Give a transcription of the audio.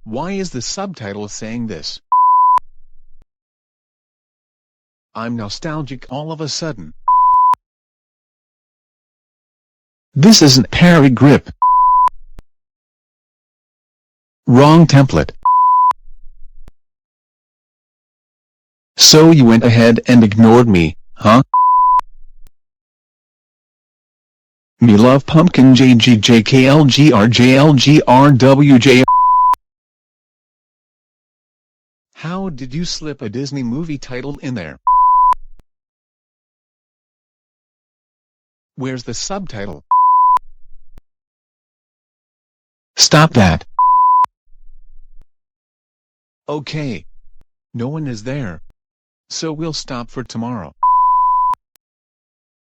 Why is the subtitle saying this? I'm nostalgic all of a sudden. This isn't Parry Grip. Wrong template. So you went ahead and ignored me, huh? Me love pumpkin JGJKLGRJLGRWJ. How did you slip a Disney movie title in there? Where's the subtitle? Stop that. Okay. No one is there. So we'll stop for tomorrow.